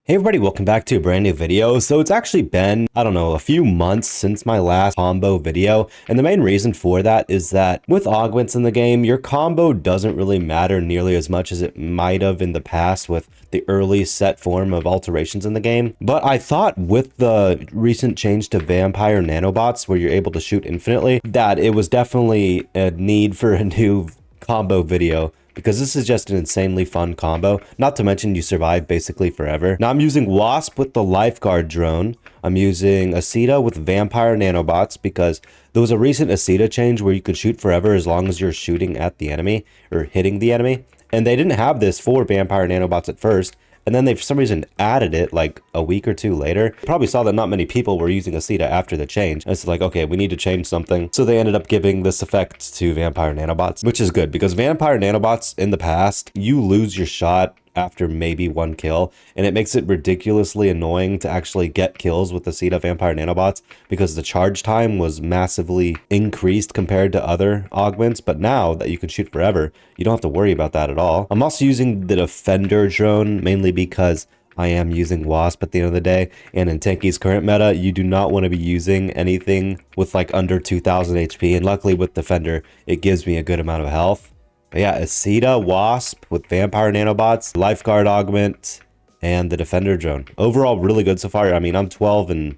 Hey everybody, welcome back to a brand new video. So it's actually been, I don't know, a few months since my last combo video. And the main reason for that is that with augments in the game, your combo doesn't really matter nearly as much as it might have in the past with the early set form of alterations in the game. But I thought with the recent change to vampire nanobots where you're able to shoot infinitely, that it was definitely a need for a new combo video, because this is just an insanely fun combo. Not to mention you survive basically forever. Now I'm using Wasp with the lifeguard drone. I'm using Aceta with vampire nanobots because there was a recent Aceta change where you could shoot forever as long as you're shooting at the enemy or hitting the enemy. And they didn't have this for vampire nanobots at first. And then they, for some reason, added it like a week or two later. Probably saw that not many people were using Aceta after the change. And it's like, okay, we need to change something. So they ended up giving this effect to vampire nanobots, which is good because vampire nanobots in the past, you lose your shot after maybe one kill, and it makes it ridiculously annoying to actually get kills with the Aceta vampire nanobots because the charge time was massively increased compared to other augments. But now that you can shoot forever, you don't have to worry about that at all. I'm also using the defender drone mainly because I am using Wasp at the end of the day, and in Tanki's current meta, you do not want to be using anything with like under 2000 HP, and luckily with defender, it gives me a good amount of health. But yeah, Aceta, Wasp with vampire nanobots, lifeguard augment, and the defender drone. Overall, really good so far. I mean, I'm 14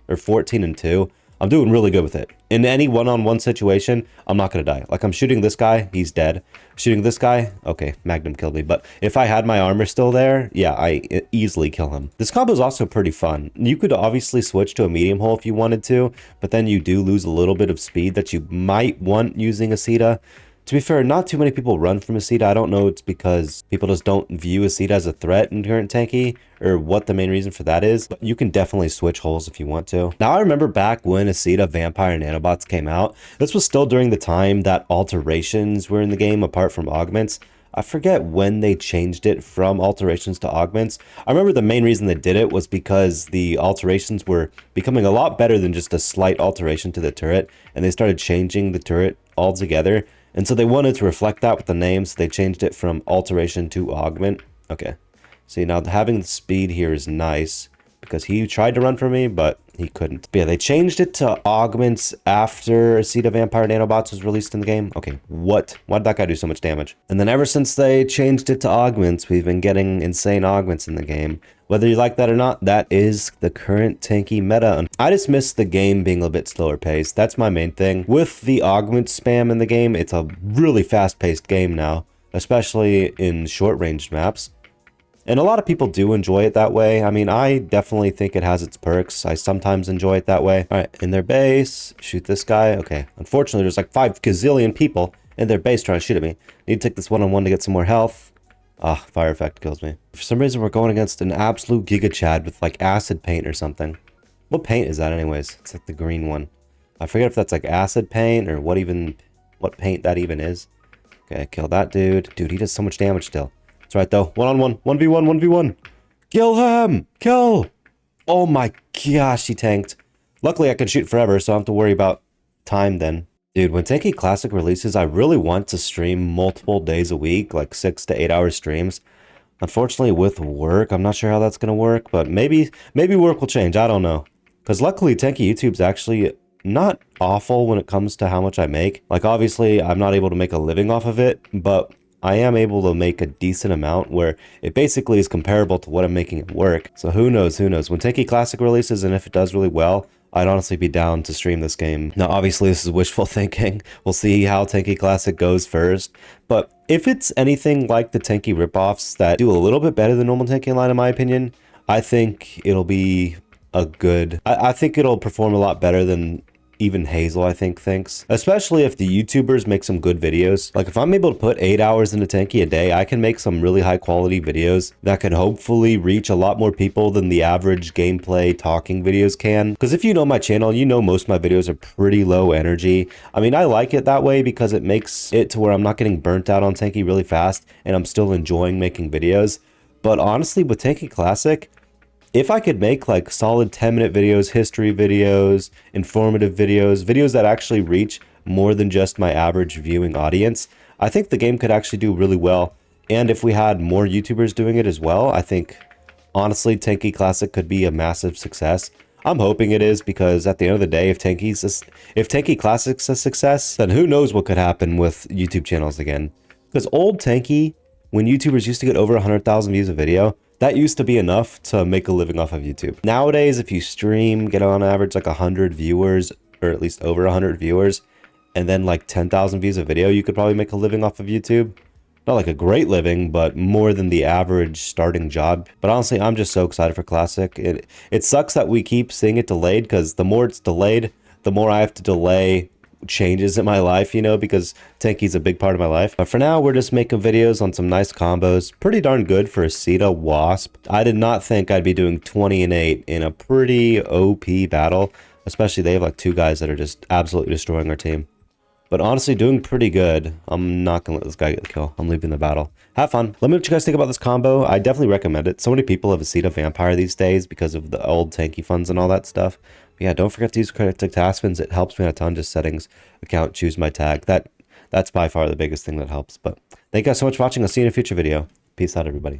and 2. I'm doing really good with it. In any one-on-one situation, I'm not gonna die. Like I'm shooting this guy, he's dead. Shooting this guy, okay, Magnum killed me. But if I had my armor still there, yeah, I easily kill him. This combo is also pretty fun. You could obviously switch to a medium hull if you wanted to, but then you do lose a little bit of speed that you might want using Aceta. To be fair, not too many people run from Aceta. I don't know it's because people just don't view Aceta as a threat in current Tanki, or what the main reason for that is, but you can definitely switch holes if you want to. Now I remember back when Aceta Vampire Nanobots came out, this was still during the time that alterations were in the game apart from augments. I forget when they changed it from alterations to augments. I remember the main reason they did it was because the alterations were becoming a lot better than just a slight alteration to the turret, and they started changing the turret altogether. And so they wanted to reflect that with the name, so they changed it from alteration to augment. Okay, see now having the speed here is nice because he tried to run from me, but he couldn't. But yeah, they changed it to augments after Aceta Vampire Nanobots was released in the game. Okay, what? Why did that guy do so much damage? And then ever since they changed it to augments, we've been getting insane augments in the game. Whether you like that or not, that is the current Tanki meta. I just miss the game being a bit slower paced. That's my main thing. With the augment spam in the game, it's a really fast paced game now, especially in short range maps. And a lot of people do enjoy it that way. I mean, I definitely think it has its perks. I sometimes enjoy it that way. All right, in their base, shoot this guy. Okay, unfortunately, there's like 5 gazillion people in their base trying to shoot at me. Need to take this one-on-one to get some more health. Ah, fire effect kills me. For some reason, we're going against an absolute Giga Chad with like acid paint or something. What paint is that anyways? It's like the green one. I forget if that's like acid paint or what paint that even is. Okay, kill that dude. Dude, he does so much damage still. That's right though. One-on-one. 1v1, 1v1. Kill him! Kill! Oh my gosh, he tanked. Luckily, I can shoot forever, so I don't have to worry about time then. Dude, when Tanki Classic releases, I really want to stream multiple days a week, like 6 to 8 hour streams. Unfortunately, with work, I'm not sure how that's going to work, but maybe work will change. I don't know. Because luckily, Tanki YouTube's actually not awful when it comes to how much I make. Like, obviously, I'm not able to make a living off of it, but I am able to make a decent amount where it basically is comparable to what I'm making at work. So who knows, who knows. When Tanki Classic releases, and if it does really well, I'd honestly be down to stream this game. Now, obviously, this is wishful thinking. We'll see how Tanki Classic goes first. But if it's anything like the Tanki ripoffs that do a little bit better than normal Tanki Online, in my opinion, I think it'll be a good... I think it'll perform a lot better than even Hazel, I think, thinks. Especially if the YouTubers make some good videos. Like, if I'm able to put 8 hours into Tanki a day, I can make some really high-quality videos that can hopefully reach a lot more people than the average gameplay talking videos can. Because if you know my channel, you know most of my videos are pretty low energy. I mean, I like it that way because it makes it to where I'm not getting burnt out on Tanki really fast, and I'm still enjoying making videos. But honestly, with Tanki Classic, if I could make like solid 10-minute videos, history videos, informative videos, videos that actually reach more than just my average viewing audience, I think the game could actually do really well. And if we had more YouTubers doing it as well, I think honestly, Tanki Classic could be a massive success. I'm hoping it is, because at the end of the day, if Tanki Classic's a success, then who knows what could happen with YouTube channels again. Because old Tanki, when YouTubers used to get over 100,000 views a video, that used to be enough to make a living off of YouTube. Nowadays, if you stream, get on average like 100 viewers, or at least over 100 viewers, and then like 10,000 views a video, you could probably make a living off of YouTube. Not like a great living, but more than the average starting job. But honestly, I'm just so excited for Classic. It sucks that we keep seeing it delayed, because the more it's delayed, the more I have to delay changes in my life, you know, because Tanki's a big part of my life. But for now, we're just making videos on some nice combos. Pretty darn good for a Sita Wasp. I did not think I'd be doing 20 and 8 in a pretty OP battle, especially they have like 2 guys that are just absolutely destroying our team. But honestly, doing pretty good. I'm not going to let this guy get the kill. I'm leaving the battle. Have fun. Let me know what you guys think about this combo. I definitely recommend it. So many people have a Sita Vampire these days because of the old Tanki funds and all that stuff. But yeah, don't forget to use credit to Taspens. It helps me a ton. Just settings, account, choose my tag. That's by far the biggest thing that helps. But thank you guys so much for watching. I'll see you in a future video. Peace out, everybody.